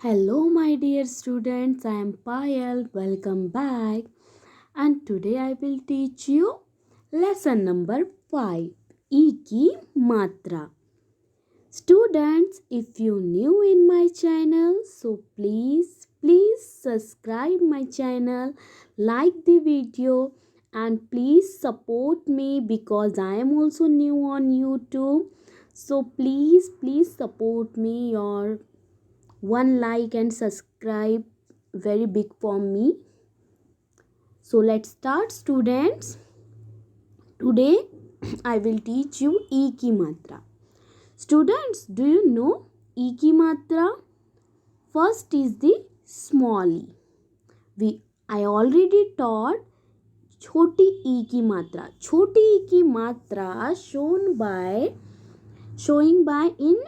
Hello, my dear students. I am Payal. Welcome back. And today I will teach you lesson number 5 E ki matra. Students, if you new in my channel, so please subscribe my channel, like the video, and please support me because I am also new on YouTube. So please support me. Your one like and subscribe very big for me. So let's start, students. Today I will teach you E ki matra. Students, do you know E ki matra? First is the small e. I already taught choti e ki matra. Choti e ki matra showing by in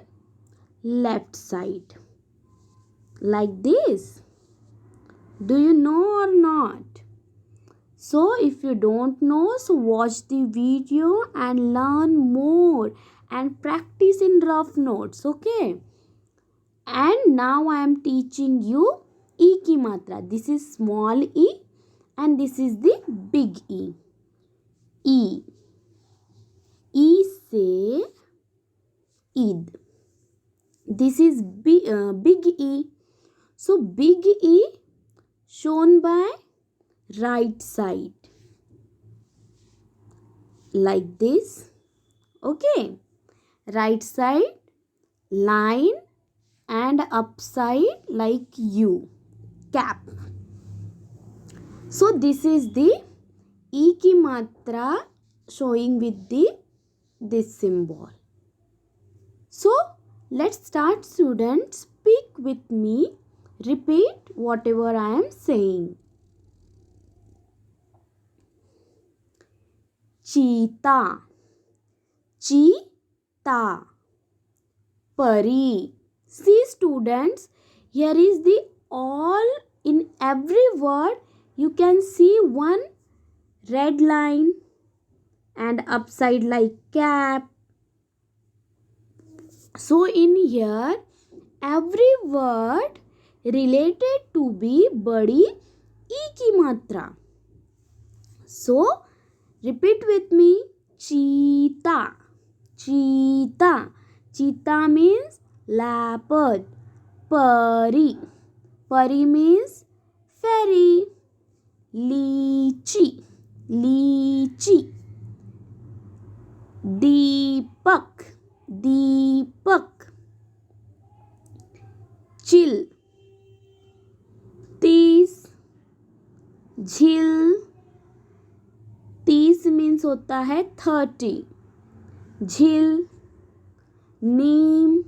left side like this. Do you know or not? So if you don't know, so watch the video and learn more and practice in rough notes, okay? And now I am teaching you E ki matra. This is small e and this is the big E. E. E say id. This is big E. So big E shown by right side like this, okay? Right side line and upside like U, cap. So this is the E ki matra showing with this symbol. So let's start, students. Speak with me. Repeat whatever I am saying. Cheetah, cheetah. Pari. See, students, here is the all in every word you can see one red line and upside like cap. So in here every word related to be badi E ki matra. So repeat with me. Cheetah, cheetah. Cheetah means leopard. Pari, pari means fairy. Lychee, lychee. Deepak, deepak. Chill, तीस. झिल, 30 means होता है 30. झिल. नीम,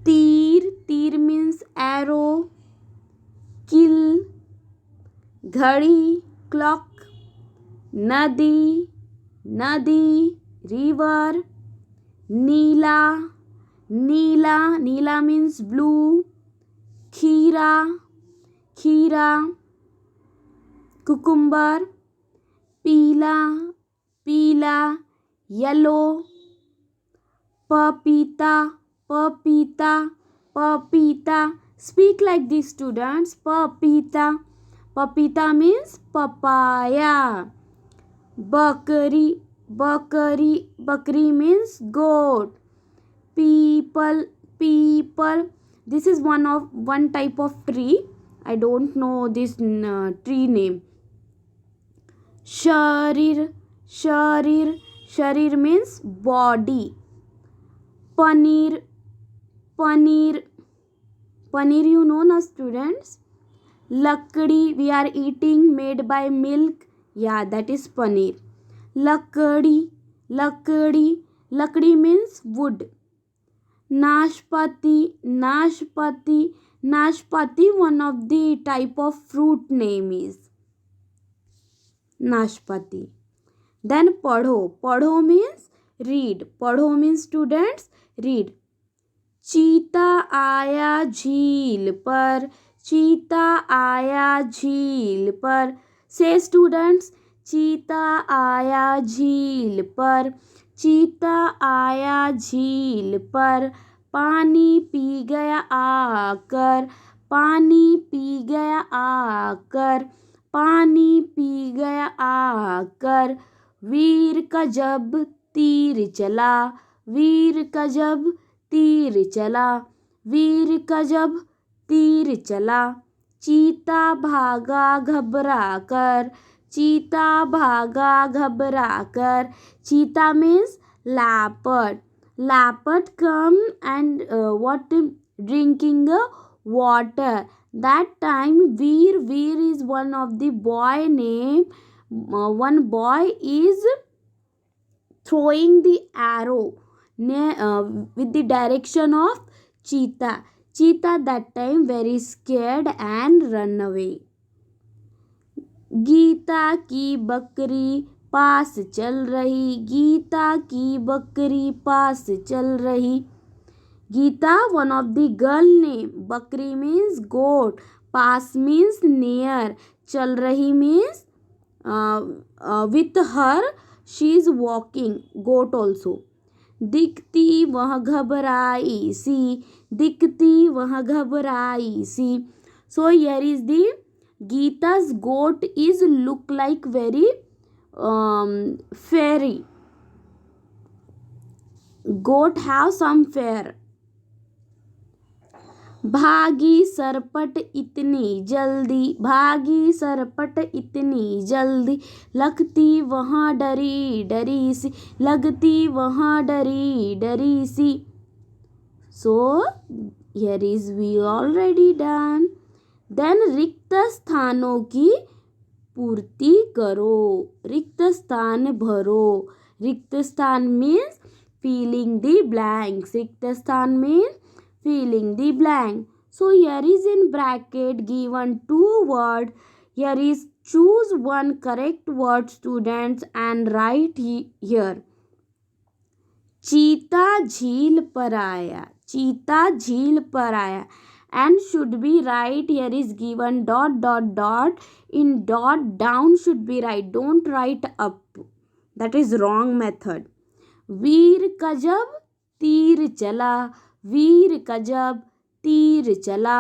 तीर, तीर means arrow. किल, घड़ी, clock. नदी, नदी, रिवर. नीला, नीला, नीला मीन्स ब्लू. खीरा, खीरा. कुकुम्बर, पीला, पीला, येलो. पपीता, पपीता, पपीता. Speak like this, students. Papita, papita means papaya. Bakari, bakari, bakri means goat. People, people. This is one type of tree. I don't know this tree name. Sharir, sharir, sharir means body. Paneer, paneer, paneer, you know na, students? Lakdi, we are eating made by milk. Yeah, that is paneer. Lakdi, lakdi, lakdi means wood. Nashpati, nashpati, nashpati, one of the type of fruit name is Nashpati. Then padho, padho means read. Padho means, students, read. चीता आया झील पर, चीता आया झील पर. से students, चीता आया झील पर, चीता आया झील पर. पानी पी गया आकर, पानी पी गया आकर, पानी पी गया आकर। वीर का जब तीर चला, वीर का जब तीर चला, वीर का जब तीर चला। चीता भागा घबरा कर, चीता भागा घबरा कर। चीता means leopard. Leopard come and what drinking water. That time Veer is one of the boy name. One boy is throwing the arrow with the direction of cheetah. Cheetah that time very scared and run away. Gita की बकरी पास चल रही, गीता की बकरी पास चल रही। Gita one of the girl name. बकरी means goat, पास means near, चल रही means with her she is walking, goat also. दिखती वह घबराई सी, दिखती वह घबराई सी। So here is the Gita's goat is look like very fairy. Goat have some fair. भागी सरपट इतनी जल्दी, भागी सरपट इतनी जल्दी। लगती वहाँ डरी डरी सी, लगती वहाँ डरी डरी सी। So here is we already done. Then रिक्त स्थानों की पूर्ति करो, रिक्त स्थान भरो। रिक्त स्थान means filling the blanks. रिक्त स्थान means filling the blank. So here is in bracket given two word. Here is choose one correct word students and write here. चीता झील पर आया, चीता झील पर आया. And should be right here is given dot dot dot. In dot down should be right, don't write up, that is wrong method. वीर का जब तीर चला, वीर का जब तीर चला।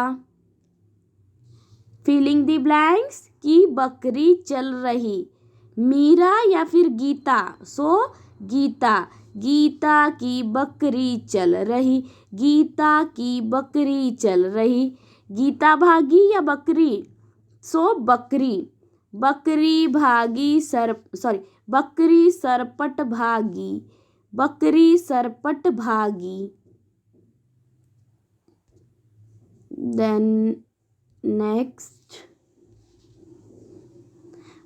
फिलिंग द ब्लैंक्स की बकरी चल रही, मीरा या फिर गीता। सो गीता, गीता की बकरी चल रही, गीता की बकरी चल रही। गीता भागी या बकरी? सो बकरी, बकरी भागी बकरी सरपट भागी, बकरी सरपट भागी। देन नेक्स्ट,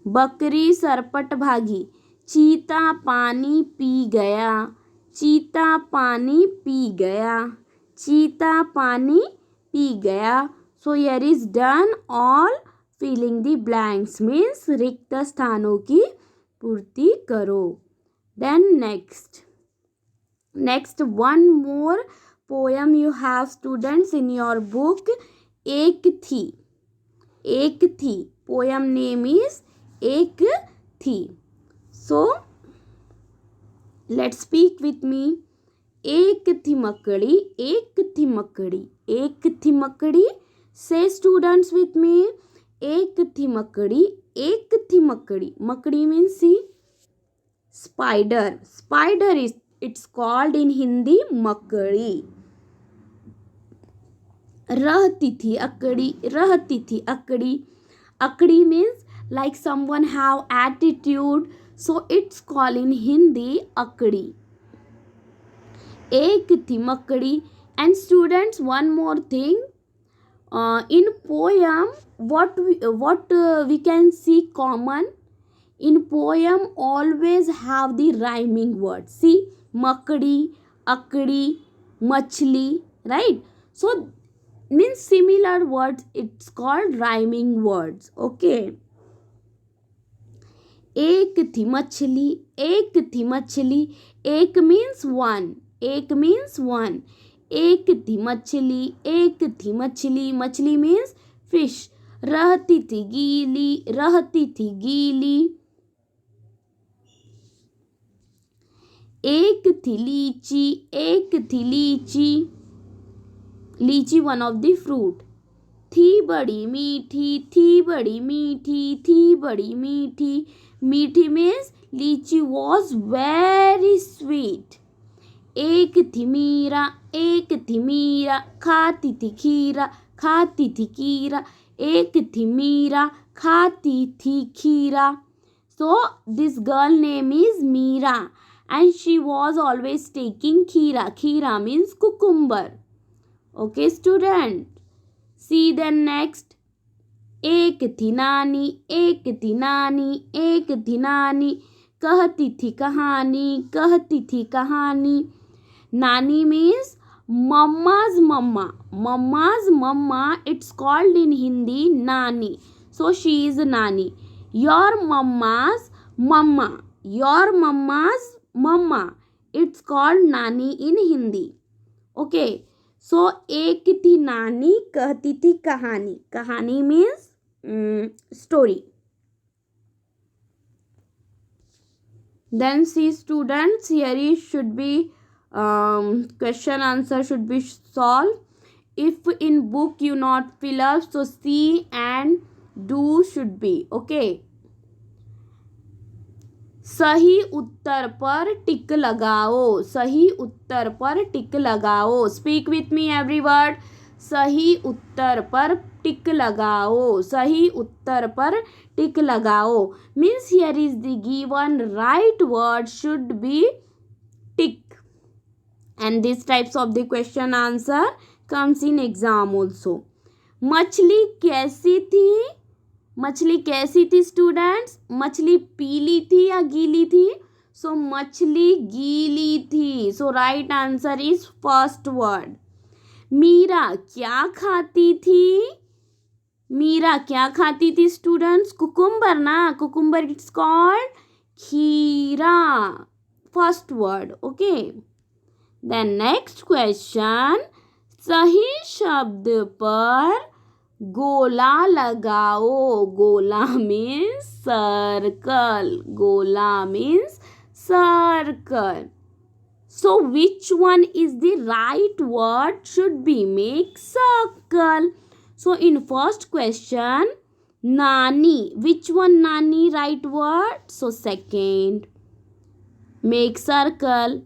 बकरी सरपट भागी। चीता पानी पी गया, चीता पानी पी गया, चीता पानी पी गया। So here is done all filling the blanks means रिक्त स्थानों की पूर्ति करो। Then next one more poem you have students in your book. एक थी, एक थी, पोएम नेम इज एक थी। So let's speak with me. एक थी मकड़ी, एक थी मकड़ी, एक थी मकड़ी। से स्टूडेंट्स विथ मी, एक थी मकड़ी, एक थी मकड़ी। मकड़ी means see spider, spider is it's called in Hindi मकड़ी। रहती थी अकड़ी, रहती थी अकड़ी। अकड़ी means like someone have attitude, so it's called in Hindi akdi. एक थी मकड़ी। And students, one more thing, in poem what we can see common in poem always have the rhyming words. See makdi, akdi, machli, right? So means similar words, it's called rhyming words. Okay. एक थी मछली, एक थी मछली। एक means one, एक means one. एक थी मछली, एक थी मछली। मछली मीन्स फिश। रहती थी गीली, रहती थी गीली। एक थी लीची, एक थी लीची। लीची वन ऑफ द फ्रूट. थी बड़ी मीठी, थी बड़ी मीठी, थी बड़ी मीठी. मीठी मीन्स लीची वॉज वेरी स्वीट. एक थी मीरा, एक थी मीरा, खाती थी खीरा, खाती थी खीरा. एक थी मीरा, खाती थी खीरा. So this girl name is Meera and she was always taking kheera. Kheera means cucumber. Okay student. See then next. एक थी नानी, एक थी नानी, एक थी नानी, कहती थी कहानी, कहती थी कहानी. Nani means mama's mama. Mama's mama, it's called in Hindi Nani. So she is a Nani. Your mama's mama. Your mama's mama. It's called Nani in Hindi. Okay. So एक थी नानी कहती थी कहानी. कहानी means story. Then see students, here is should be question answer should be solved. If in book you not fill up, so see and do should be. Okay. सही उत्तर पर टिक लगाओ. सही उत्तर पर टिक लगाओ. Speak with me every word. सही उत्तर पर टिक लगाओ. सही उत्तर पर टिक लगाओ means here is the given right word should be tick. And these types of the question answer comes in exam also. मछली कैसी थी. मछली कैसी थी स्टूडेंट्स. मछली पीली थी या गीली थी. सो मछली गीली थी. So right answer is first word. Meera क्या खाती थी. मीरा क्या खाती थी स्टूडेंट्स. कुकुम्बर ना. Cucumber it's called kheera. First word. Okay. Then next question. सही शब्द पर गोला लगाओ. Gola means circle. Gola means circle. So which one is the right word should be make circle. So in first question nani. Which one nani right word. So second make circle.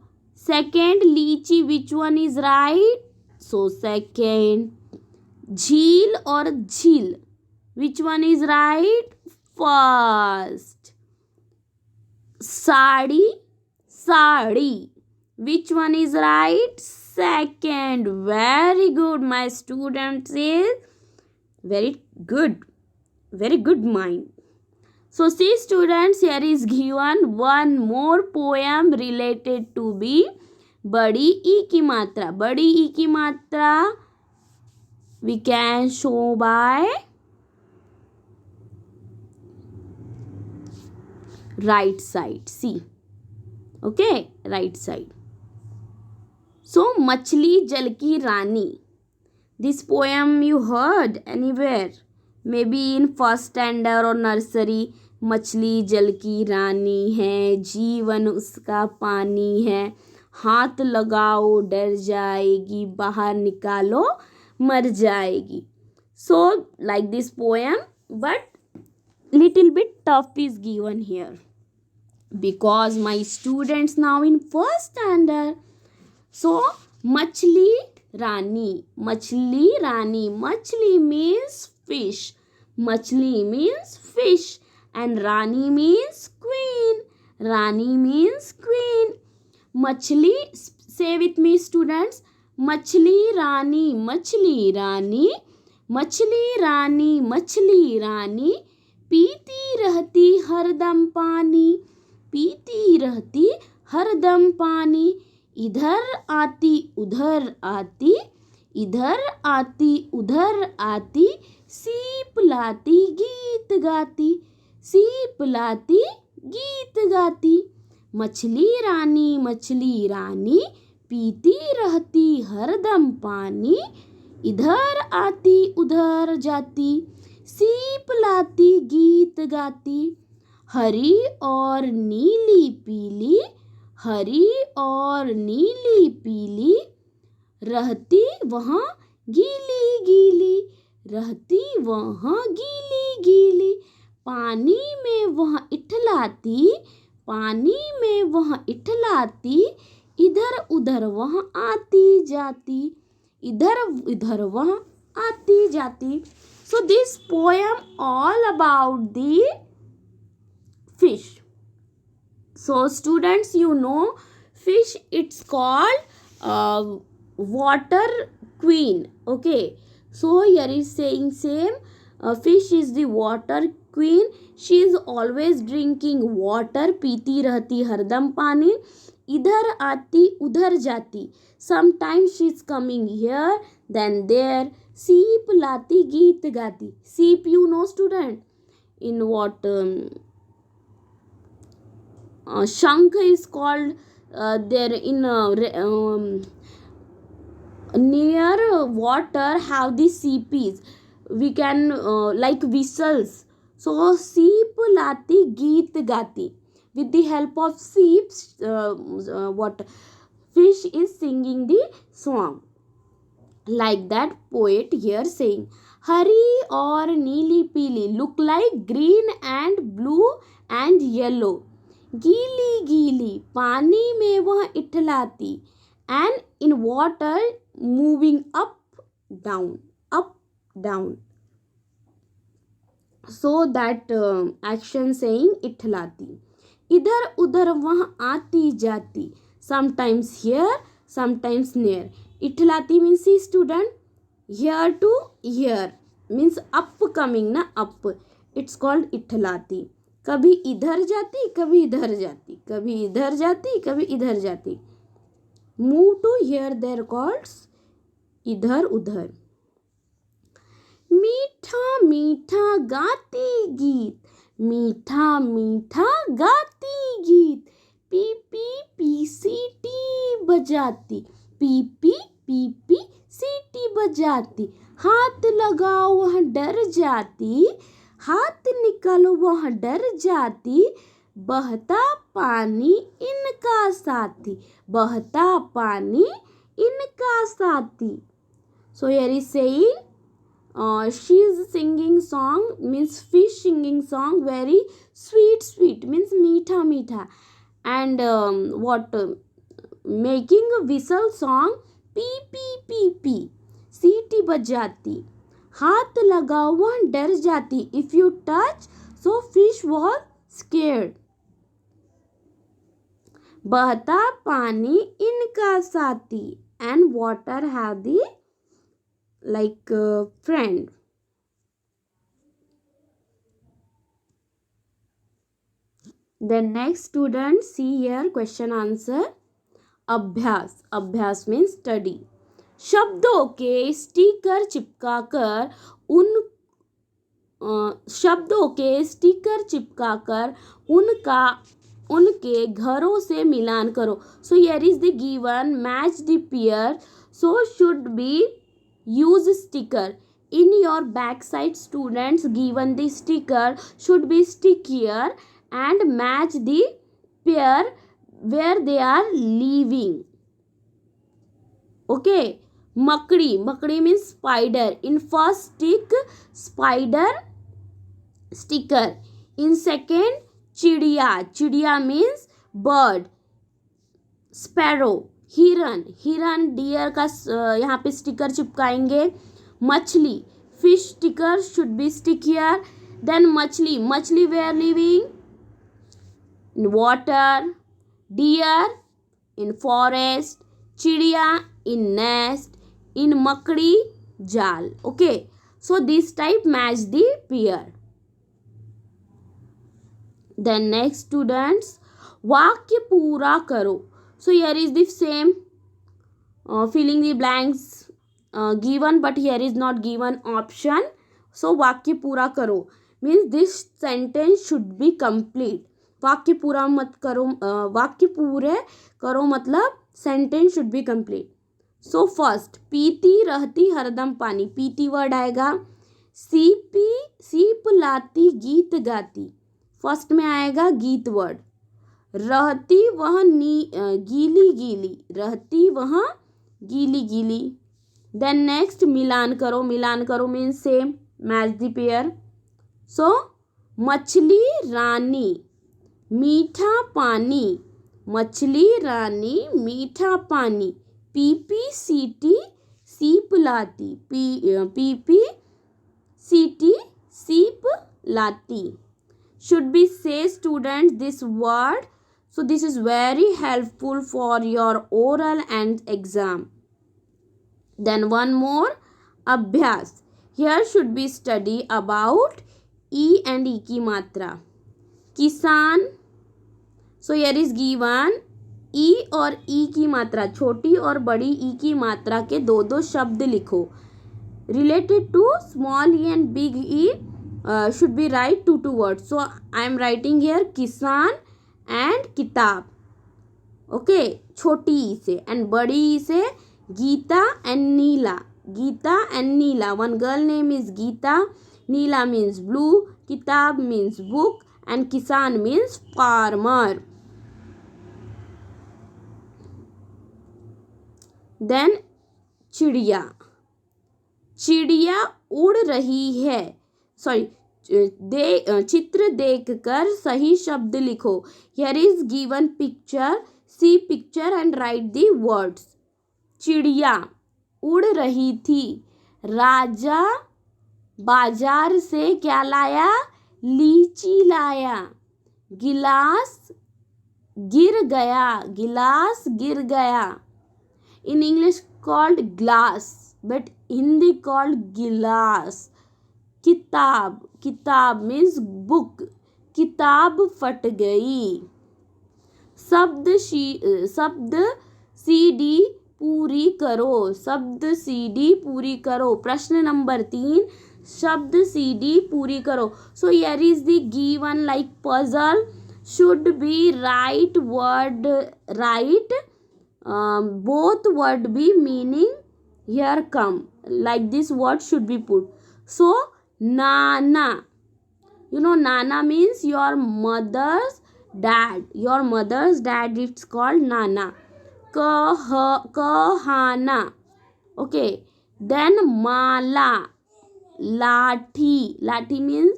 Second lychee. Which one is right. So second. झील और झील. Which one is right. First. Sari sari. Which one is right. Second. Very good. My students is very good. Very good mind. So see students, here is given one more poem related to be बड़ी ई की मात्रा. बड़ी ई की मात्रा we can show by right side. See. Okay. Right side. So मछली जल की रानी. This poem you heard anywhere. Maybe in first standard or nursery. मछली जल की रानी है. जीवन उसका पानी है. हाथ लगाओ डर जाएगी. बाहर निकालो मर जाएगी. So like this poem, but little bit tough is given here because my students now in first standard. So मछली रानी. मछली रानी. मछली means fish. मछली means fish and Rani means queen. Rani means queen. मछली, say with me students. मछली रानी. मछली रानी. मछली रानी. मछली रानी पीती रहती हरदम पानी. पीती रहती हरदम पानी. इधर आती उधर आती. इधर आती उधर आती. सीप लाती गीत गाती. सीप लाती गीत गाती. मछली रानी. मछली रानी पीती रहती हरदम पानी. इधर आती उधर जाती. सीप लाती गीत गाती. हरी और नीली पीली. हरी और नीली पीली रहती वहाँ गीली गीली रहती वह गीली गीली, पानी में वह इठलाती, पानी में वह इठलाती, इधर उधर वह आती जाती, इधर उधर वह आती जाती. So this poem all about the fish. So students, you know fish, it's called water queen. Okay, so here is saying same, fish is the water queen. She is always drinking water, पीती रहती हरदम पानी, इधर आती उधर जाती, sometimes she is coming here then there, सीप लाती गीत गाती. सीप, you know student, in what Shankh is called there in near water have the seeps. We can like whistles. So seep lati geet gati. With the help of seeps, what fish is singing the song. Like that poet here saying, हरी और नीली पीली look like green and blue and yellow. गीली गीली पानी में वह इठलाती, and in water moving up down. So that action saying इठलाती. इधर उधर वह आती जाती, sometimes here sometimes near. इठलाती means see student, here to here means up coming ना, up, it's called इठलाती. कभी इधर जाती कभी इधर जाती, कभी इधर जाती कभी इधर जाती. Move to here there calls इधर उधर. मीठा मीठा गाती गीत, मीठा मीठा गाती गीत, पी पी पी सीटी बजाती, पी पी पी पी सीटी बजाती, हाथ लगाओ वह डर जाती, हाथ निकालो वह डर जाती, बहता पानी इनका साथी, बहता पानी इनका साथी. So here is saying she is singing song means fish singing song very sweet means meetha meetha, and what making a whistle song pee pee pee pee, सीटी बजाती, हाथ लगाओ वह डर जाती, if you touch so fish was scared. बहता पानी इनका साथी, and water have the like friend. Then next student, see here question answer. अभ्यास, अभ्यास means study. शब्दों के स्टिकर चिपकाकर शब्दों के स्टिकर चिपकाकर उनके घरों से मिलान करो. So here is the given, match the pair, so should be use sticker. In your backside students given the sticker should be stick here and match the pair where they are living. Okay, makdi means spider. In first stick spider sticker, in second चिड़िया means bird, sparrow, हिरन deer का यहाँ पे sticker चिपकाएंगे. मछली fish sticker should be stick here. Then machhli were living in water, deer in forest, chidiya in nest, in makdi jaal. Okay, so this type match the pair. Then next students, वाक्य पूरा करो. So here is the same filling the blanks given, but here is not given option. So वाक्य पूरा करो means this sentence should be complete. वाक्य पूरा मत करो, वाक्य पूरे करो मतलब sentence should be complete. So first, पीती रहती हरदम पानी, पीती वर्ड आएगा. सीप लाती गीत गाती, फर्स्ट में आएगा गीत वर्ड. रहती वह गीली गीली, रहती वह गीली गीली. Then next मिलान करो means same, match the pair. So मछली रानी मीठा पानी, मछली रानी मीठा पानी, पीपी सीटी सीप लाती, पीपी सीटी सीप लाती. Should be say students this word. So this is very helpful for your oral and exam. Then one more abhyas. Here should be study about e and e की मात्रा. किसान. So here is given ई और ई की मात्रा, छोटी और बड़ी ई की मात्रा के दो दो शब्द लिखो. Related to small e and big e should be write two words. So I am writing here किसान and किताब. Okay, छोटी ई से, and बड़ी ई से Gita and Neela. Geeta and Neela. One girl name is Geeta. Neela means blue. Kitab means book. And Kisan means farmer. Then चिड़िया. चिड़िया उड़ रही है. सॉरी, चित्र देखकर सही शब्द लिखो. Here is given picture. See picture and write the words. चिड़िया उड़ रही थी. राजा बाजार से क्या लाया? लीची लाया. गिलास गिर गया. गिलास गिर गया. In English called glass, but Hindi called गिलास. किताब. किताब means book. किताब फट गई. शब्द सीडी पूरी करो. शब्द सीडी पूरी करो. प्रश्न नंबर 3, शब्द सीडी पूरी करो. So here is the given like puzzle. Should be right word, right, both word be meaning here come. Like this word should be put. So Nana. You know Nana means your mother's dad. Your mother's dad, it's called Nana. Kahana. Okay. Then Mala. Lathi. Lathi means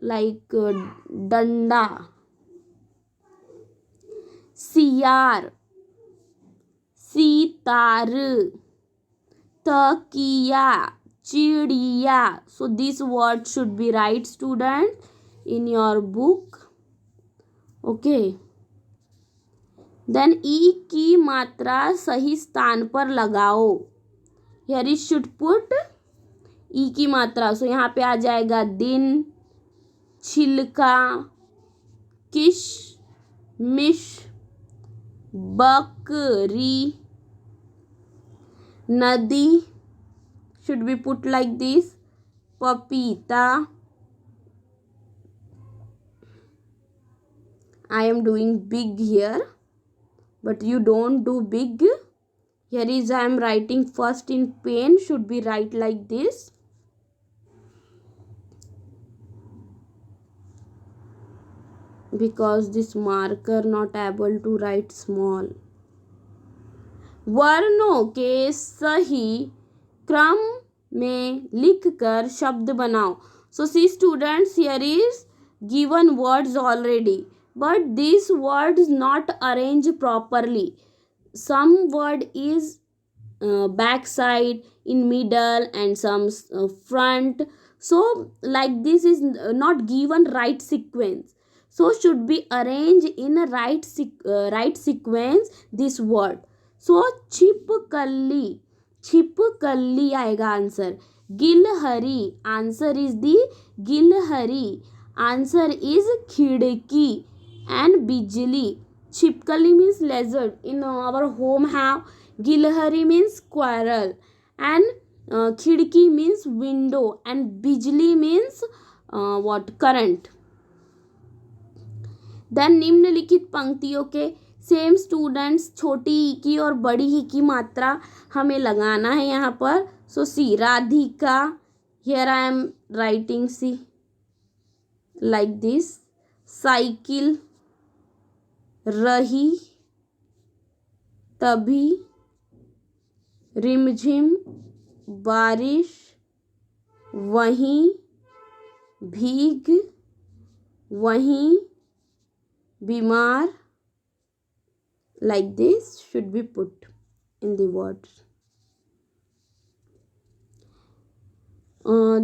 like danda. Siyar. Sitar. Takiya. Chidiya. So this word should be right, student, in your book. Okay. Then ई की मात्रा सही स्थान पर लगाओ. Here is should put ई की मात्रा. So यहाँ पे आ जाएगा दिन, छिलका, किश मिश, बकरी, नदी should be put like this, पपीता. I am doing big here, but you don't do big. Here is I am writing first in pen, should be write like this. Because this marker not able to write small. वर्णों के सही क्रम में लिखकर शब्द बनाओ. So see students, here is given words already, but this word is not arranged properly. Some word is back side, in middle, and some front. So like this is not given right sequence. So should be arranged in a right sequence this word. So छिपकली. छिपकली आएगा answer. गिलहरी. Answer is the गिलहरी. Answer is खिड़की. And बिजली. छिपकली means lizard. In our home have. Gilhari means squirrel. And khidki means window. And bijli means what? Current. Then निम्नलिखित पंक्तियों के सेम स्टूडेंट्स छोटी ई की और बड़ी ही की मात्रा हमें लगाना है यहाँ पर. So C Radhika. Here I am writing C like this. Cycle. रही. तभी. रिमझिम. बारिश, वहीं, भीग, वहीं, बीमार. Like this should be put in the words.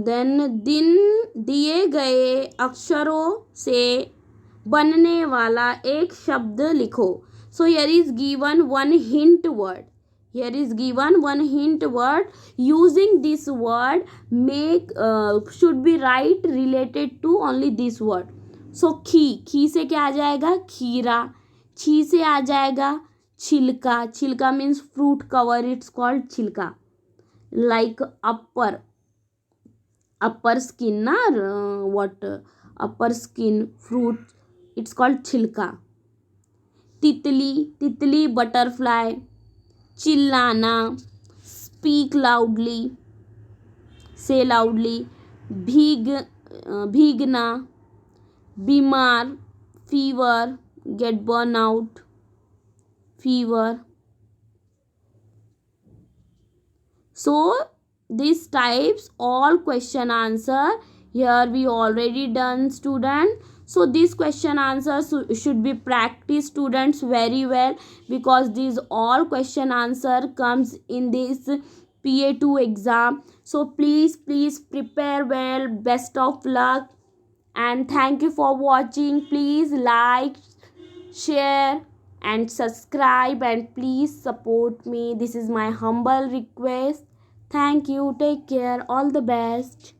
Then दिन, दिए गए अक्षरों से बनने वाला एक शब्द लिखो. So here is given one hint word. Here is given one hint word. Using this word, make should be right related to only this word. So खी से क्या आ जाएगा? खीरा. छी से आ जाएगा छिलका. छिलका means fruit cover. It's called छिलका. Like upper skin na, what upper skin fruit, it's called छिलका. तितली butterfly. चिल्लाना, speak loudly, say loudly. भीगना, बीमार, fever, get burnout, fever. So these types all question answer here we already done, student. So this question answers should be practiced, students, very well, because these all question answer comes in this PA2 exam. So please prepare well. Best of luck and thank you for watching. Please like, share and subscribe and please support me. This is my humble request. Thank you. Take care. All the best.